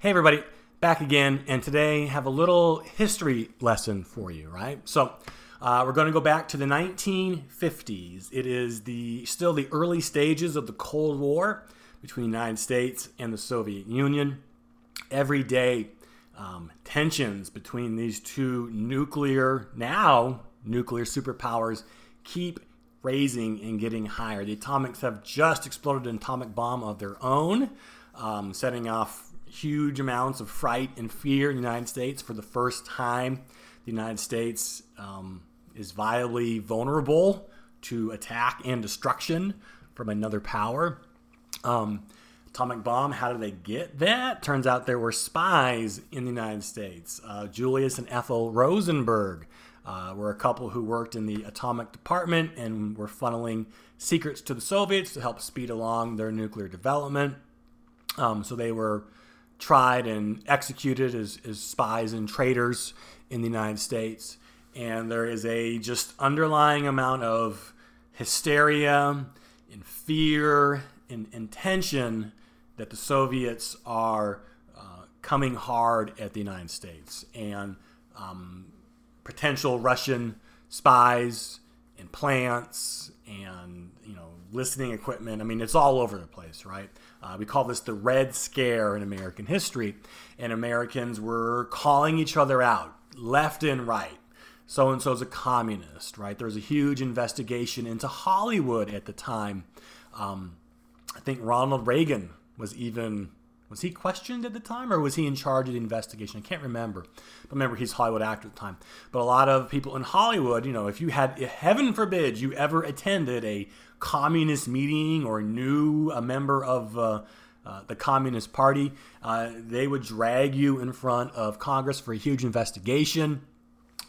Hey everybody, back again, and today have a little history lesson for you, right? So we're going to go back to the 1950s. It is still the early stages of the Cold War between the United States and the Soviet Union. Every day, tensions between these two nuclear superpowers keep raising and getting higher. The atomics have just exploded an atomic bomb of their own, setting off huge amounts of fright and fear in the United States. For the first time, the United States is viably vulnerable to attack and destruction from another power. Atomic bomb, how did they get that? Turns out there were spies in the United States. Julius and Ethel Rosenberg were a couple who worked in the atomic department and were funneling secrets to the Soviets to help speed along their nuclear development. So they were tried and executed as spies and traitors in the United States. And there is a just underlying amount of hysteria and fear and tension that the Soviets are coming hard at the United States. And potential Russian spies and plants and, listening equipment. I mean, it's all over the place, right? We call this the Red Scare in American history. And Americans were calling each other out left and right. So-and-so's a communist, right? There was a huge investigation into Hollywood at the time. I think Ronald Reagan was he questioned at the time, or was he in charge of the investigation? I can't remember. But remember, he's a Hollywood actor at the time. But a lot of people in Hollywood, if you had, heaven forbid, you ever attended a communist meeting or knew a member of the Communist Party, they would drag you in front of Congress for a huge investigation,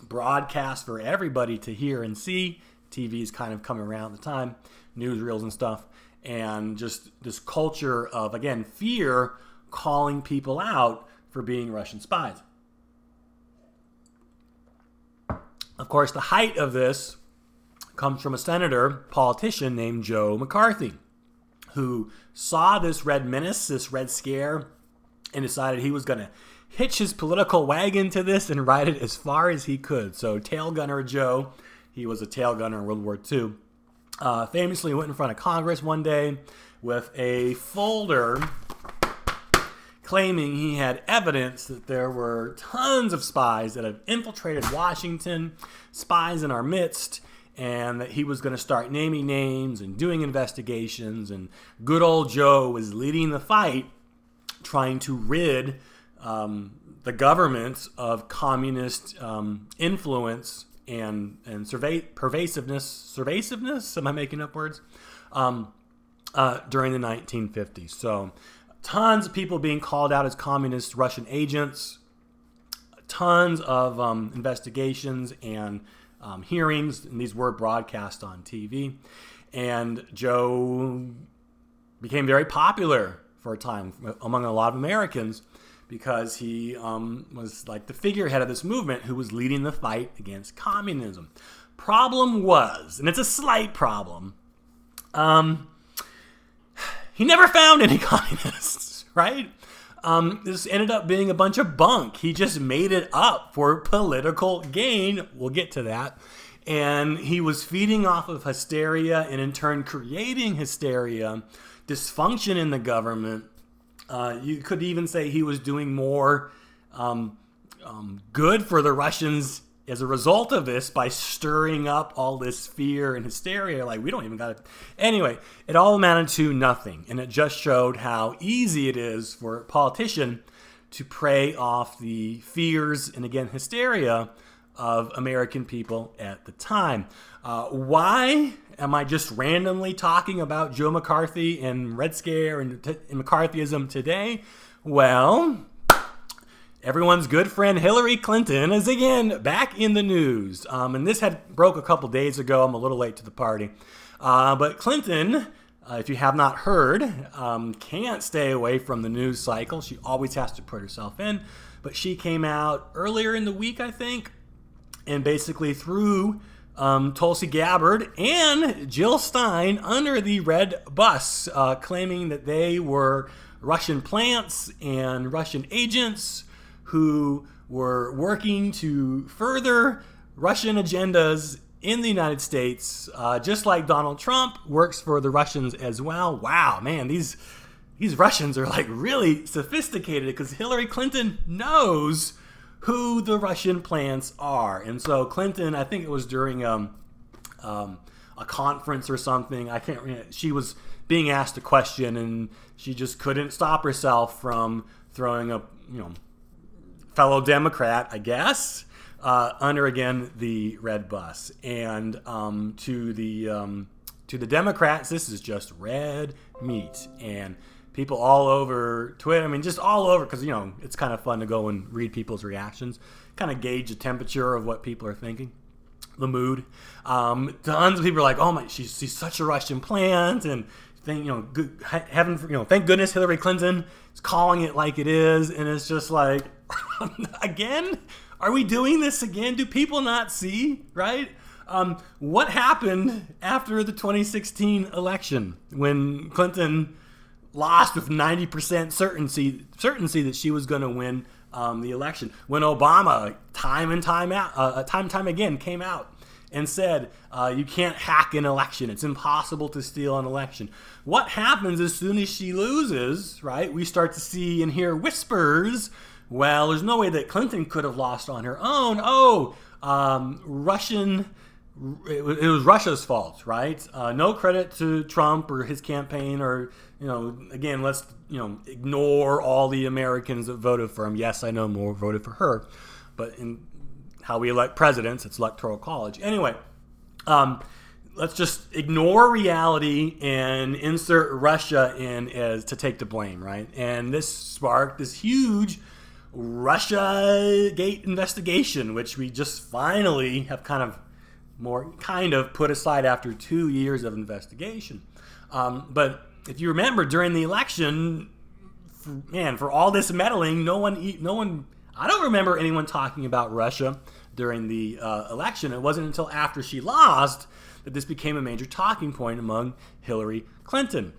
broadcast for everybody to hear and see. TV's kind of coming around at the time, newsreels and stuff. And just this culture of, again, fear calling people out for being Russian spies. Of course, the height of this comes from a politician named Joe MacCarthy, who saw this Red Menace, this Red Scare, and decided he was going to hitch his political wagon to this and ride it as far as he could. So Tail Gunner Joe, he was a tail gunner in World War II, famously went in front of Congress one day with a folder claiming he had evidence that there were tons of spies that had infiltrated Washington, spies in our midst, and that he was going to start naming names and doing investigations. And good old Joe was leading the fight, trying to rid the government of communist influence and pervasiveness, am I making up words? During the 1950s. So tons of people being called out as communist Russian agents, tons of investigations and hearings, and these were broadcast on TV. And Joe became very popular for a time among a lot of Americans because he was like the figurehead of this movement who was leading the fight against communism. Problem was, and it's a slight problem, he never found any communists, right? This ended up being a bunch of bunk. He just made it up for political gain. We'll get to that. And he was feeding off of hysteria and in turn creating hysteria, dysfunction in the government. You could even say he was doing more good for the Russians as a result of this by stirring up all this fear and hysteria. Like, we don't even got it. Anyway, it all amounted to nothing. And it just showed how easy it is for a politician to prey off the fears and, again, hysteria of American people at the time. Why am I just randomly talking about Joe MacCarthy and Red Scare and McCarthyism today? Well, everyone's good friend Hillary Clinton is again back in the news. And this had broke a couple days ago. I'm a little late to the party. But Clinton, if you have not heard, can't stay away from the news cycle. She always has to put herself in. But she came out earlier in the week, I think, and basically threw Tulsi Gabbard and Jill Stein under the red bus, claiming that they were Russian plants and Russian agents who were working to further Russian agendas in the United States, just like Donald Trump works for the Russians as well. Wow, man, these Russians are like really sophisticated because Hillary Clinton knows who the Russian plants are. And so Clinton, I think it was during a conference or something, I can't remember, she was being asked a question and she just couldn't stop herself from throwing a fellow Democrat, I guess, under again the red bus. And to the Democrats, this is just red meat. And people all over Twitter, I mean, just all over, because, it's kind of fun to go and read people's reactions, kind of gauge the temperature of what people are thinking, the mood. Tons of people are like, oh my, she's such a Russian plant, and thank goodness Hillary Clinton is calling it like it is, and it's just like, again? Are we doing this again? Do people not see, right? What happened after the 2016 election when Clinton lost with 90% certainty that she was going to win the election? When Obama time again came out and said you can't hack an election, it's impossible to steal an election. What happens as soon as she loses, right? We start to see and hear whispers. Well, there's no way that Clinton could have lost on her own. It was Russia's fault, right? No credit to Trump or his campaign, or again, let's ignore all the Americans that voted for him. Yes, I know more voted for her, but in how we elect presidents, it's electoral college. Anyway, let's just ignore reality and insert Russia in as to take the blame, right? And this sparked this huge Russiagate investigation, which we just finally have kind of put aside after 2 years of investigation. But if you remember, during the election, for all this meddling, no one. I don't remember anyone talking about Russia during the election. It wasn't until after she lost that this became a major talking point among Hillary Clinton.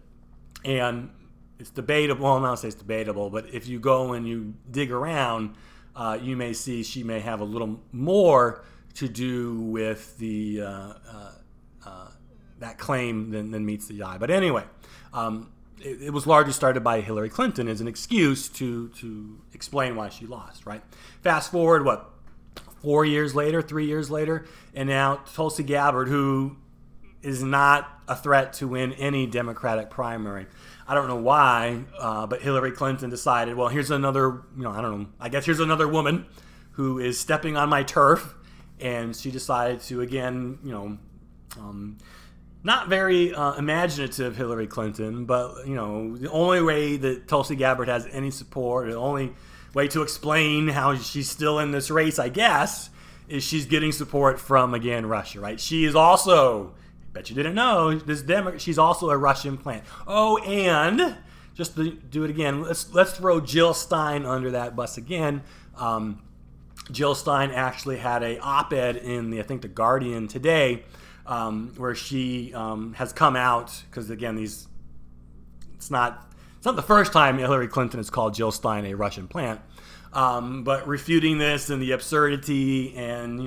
And it's debatable. Well, I'll say it's debatable, but if you go and you dig around, you may see she may have a little more to do with the that claim than meets the eye. But anyway, it was largely started by Hillary Clinton as an excuse to explain why she lost, right? Fast forward, 3 years later, and now Tulsi Gabbard, who is not a threat to win any Democratic primary. I don't know why, but Hillary Clinton decided, well, here's another, here's another woman who is stepping on my turf. And she decided to, again, not very imaginative Hillary Clinton, but, the only way that Tulsi Gabbard has any support, the only way to explain how she's still in this race, I guess, is she's getting support from, again, Russia, right? She is also, bet you didn't know, she's also a Russian plant. Oh, and just to do it again, let's throw Jill Stein under that bus again. Jill Stein actually had a op-ed in the Guardian today, where she has come out, because again, it's not the first time Hillary Clinton has called Jill Stein a Russian plant, but refuting this and the absurdity and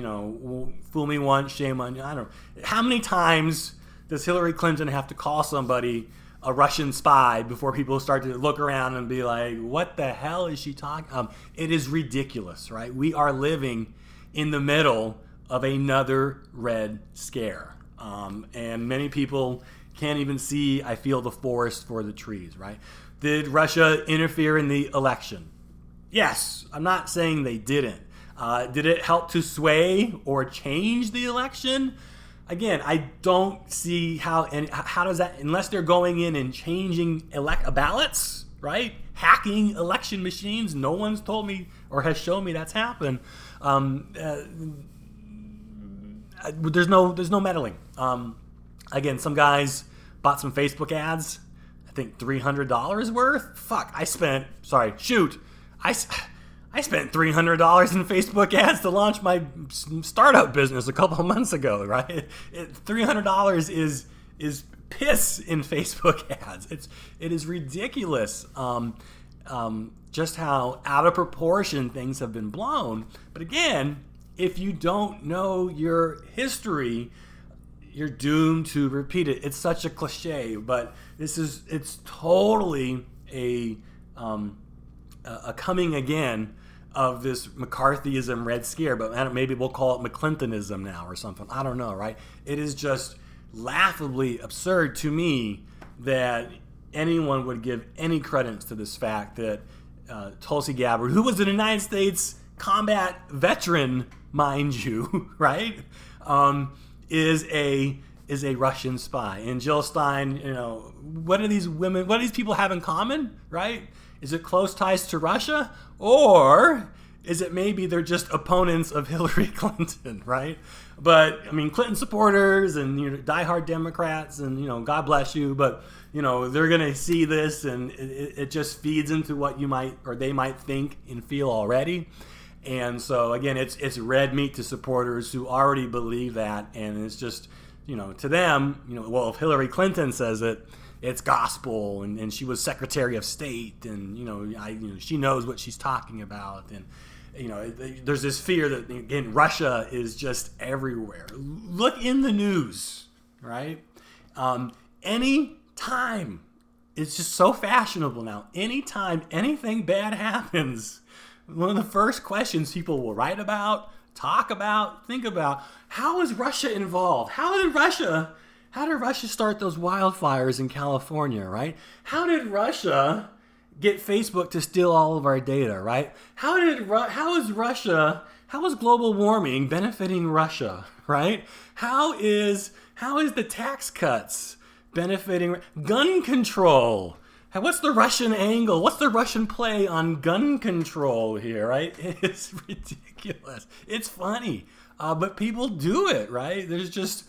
fool me once, shame on you. I don't know how many times does Hillary Clinton have to call somebody a Russian spy before people start to look around and be like, what the hell is she talking? It is ridiculous, right? We are living in the middle of another Red Scare. And many people can't even see, I feel, the forest for the trees, right? Did Russia interfere in the election? Yes. I'm not saying they didn't. Did it help to sway or change the election? Again, I don't see how does that, unless they're going in and changing ballots, right? Hacking election machines. No one's told me or has shown me that's happened. There's no meddling. Again, some guys bought some Facebook ads, I think $300 worth. I spent $300 in Facebook ads to launch my startup business a couple of months ago, right? $300 is piss in Facebook ads. It is ridiculous. Just how out of proportion things have been blown. But again, if you don't know your history, you're doomed to repeat it. It's such a cliche, but it's totally a coming again of this McCarthyism Red Scare, but maybe we'll call it McClintonism now or something. I don't know, right? It is just laughably absurd to me that anyone would give any credence to this fact that Tulsi Gabbard, who was a United States combat veteran, mind you, right, is a Russian spy. And Jill Stein, what do these people have in common, right? Is it close ties to Russia, or is it maybe they're just opponents of Hillary Clinton, right? But I mean, Clinton supporters and diehard Democrats, and God bless you, but they're gonna see this, and it just feeds into what they might think and feel already. And so again, it's red meat to supporters who already believe that, and it's just to them, well, if Hillary Clinton says it, it's gospel, and she was Secretary of State, and she knows what she's talking about, and there's this fear that again Russia is just everywhere. Look in the news, right? Any time, it's just so fashionable now. Anytime anything bad happens, one of the first questions people will write about, talk about, think about: how is Russia involved? How did Russia start those wildfires in California, right? How did Russia get Facebook to steal all of our data, right? How is global warming benefiting Russia, right? How is the tax cuts benefiting gun control? What's the Russian angle? What's the Russian play on gun control here, right? It's ridiculous. It's funny, but people do it, right? There's just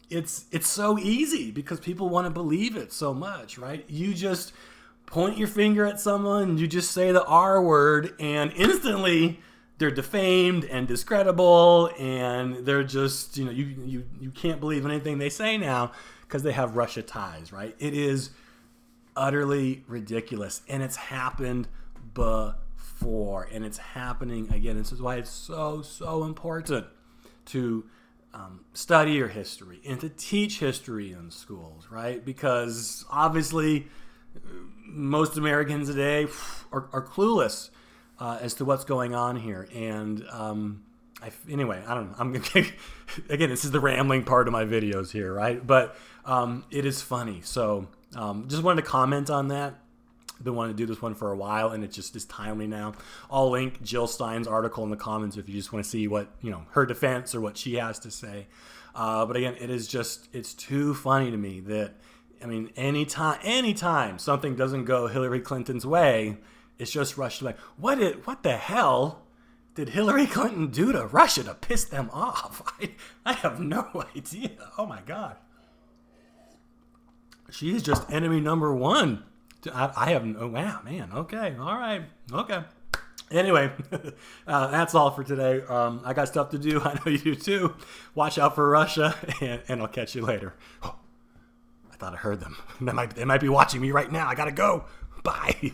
it's so easy because people want to believe it so much, right? You just point your finger at someone, you just say the R word, and instantly they're defamed and discreditable, and they're just, you can't believe anything they say now because they have Russia ties, right? It is utterly ridiculous, and it's happened before, and it's happening again. This is why it's so important to study your history and to teach history in schools, right? Because obviously most Americans today are clueless as to what's going on here. And anyway, I don't know. I'm again, this is the rambling part of my videos here, right? But it is funny. So just wanted to comment on that. Been wanting to do this one for a while, and it just is timely now. I'll link Jill Stein's article in the comments if you just want to see what her defense or what she has to say. But again, it's too funny to me that anytime something doesn't go Hillary Clinton's way, it's just rushed away. What the hell did Hillary Clinton do to Russia to piss them off? I have no idea. Oh my God, she is just enemy number one. I have no, wow, man. Okay. All right. Okay. Anyway, that's all for today. I got stuff to do. I know you do too. Watch out for Russia, and I'll catch you later. Oh, I thought I hered them. They might be watching me right now. I got to go. Bye.